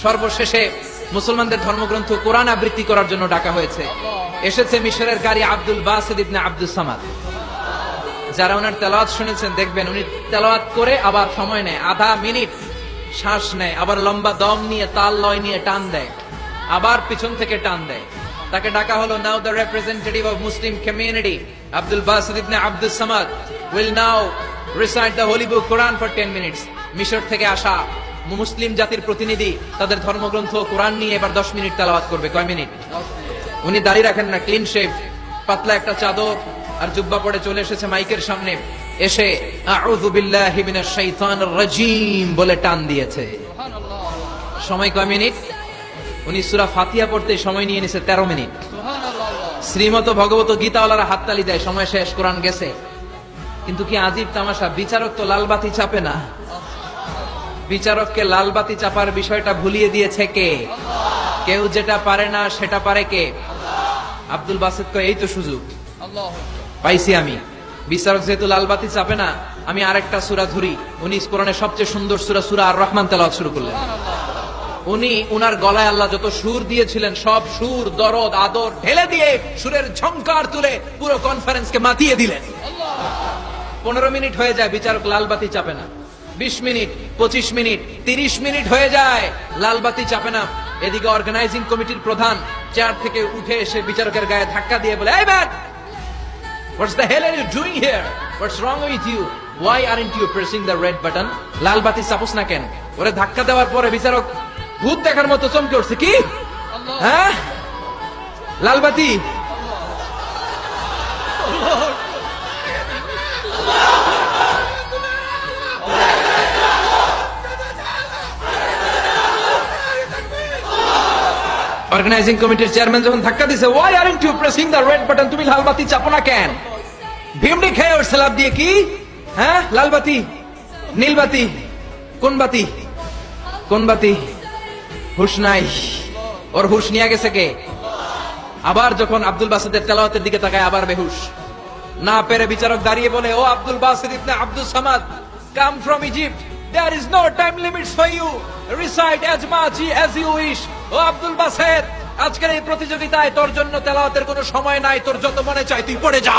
সর্বশেষে মুসলমানদের ধর্মগ্রন্থ কোরআন আবৃত্তি করার জন্য ডাকা হয়েছে। এসেছে মিশরের কারি আব্দুল বাসিত ইবনে আব্দুস সামাদ। যারা ওনার তেলাওয়াত শুনেছেন দেখবেন উনি তেলাওয়াত করে আবার সময় নেয়, আধা মিনিট শ্বাস নেয়, আবার লম্বা দম নিয়ে তাল লয় নিয়ে টান দেয়, আবার পিছন থেকে টান দেয়। তাকে ডাকা হলো, now the representative of Muslim community Abdul Basit ibn Abdus Samad will now recite the holy book Quran for 10 minutes. মিশর থেকে আসা মুসলিম জাতির প্রতিনিধি তাদের ধর্মগ্রন্থ কোরআন নিয়ে এবার 10 মিনিট তেলাওয়াত করবে। কয় মিনিট? উনি দাড়ি রাখেন না, ক্লিন শেভ, পাতলা একটা চাদর আর জুব্বা পরে চলে এসেছে মাইকের সামনে, এসে আউযু বিল্লাহি মিনাশ শাইতানির রাজীম বলে টান দিয়েছে। সময় কয় মিনিট? উনি সূরা ফাতিহা পড়তে সময় নিয়ে নিছে 13 মিনিট। শ্রীমত ভগবত গীতাওয়ালারা হাততালি দেয়, সময় শেষ, কোরআন গেছে। কিন্তু কি আজীব তামাশা, বিচারক তো লালবাতি চাপে না। বিচারককে লালবাতি চাপার বিষয়টা ভুলিয়ে দিয়েছে কে? কেউ যেটা পারে না সেটা পারে কে? আব্দুল বাসিত কয়, এই তো সুযোগ পাইছি আমি। বিচারক যেহেতু লালবাতি চাপে না, আমি আরেকটা সূরা ধরি। উনি কোরআনের সবচেয়ে সুন্দর সূরা সূরা আর রহমান তেলাওয়াত শুরু করলেন। উনি উনার গলায় আল্লাহ যত সুর দিয়েছিলেন সব সুর, দরদ, আদর ঢেলে দিয়ে সুরের ঝংকার তুলে পুরো কনফারেন্সকে মাতিয়ে দিলেন। 15 মিনিট হয়ে যায়, বিচারক লালবাতি চাপে না। 20 মিনিট, 25 মিনিট, 30 মিনিট হয়ে যায়, লালবাতি চাপে না। এদিকে অর্গানাইজিং কমিটির প্রধান চেয়ার থেকে উঠে এসে বিচারকের গায়ে ধাক্কা দিয়ে বলে, এই man, what's the hell are you doing here? What's wrong with you? Why aren't you pressing the red button? লালবাতি চাপোস না কেন? ওরে ধাক্কা দেওয়ার পরে বিচারক ভূত দেখার মতো চমকে উঠছে, কি? হ্যাঁ, লালবাতি। অর্গানাইজিং কমিটির চেয়ারম্যান যখন ধাক্কা দিছে, why aren't you pressing the red button? তুমি লালবাতি চাপো না কেন? ভিমডি খেয়ে ওর সালাদ দিয়ে, কি? হ্যাঁ, লালবাতি, নীলবাতি, কোন বাতি? কোন বাতি? হুশ নাই। ওর হুশ নিয়ে গেছে কে? আবার যখন আব্দুল বাসিতের তেলাওয়াতের দিকে তাকায় আবার বেহুশ। না পেরে বিচারক দাঁড়িয়ে বলে, ও Abdul Basit ibn Abdus Samad, come from Egypt, there is no time limits for you, recite as much as you wish. ও আব্দুল বাসিত, আজকের এই প্রতিযোগিতায় তোর জন্য তেলাওয়াতের কোনো সময় নাই, তোর যত মনে চায় তুই পড়ে যা।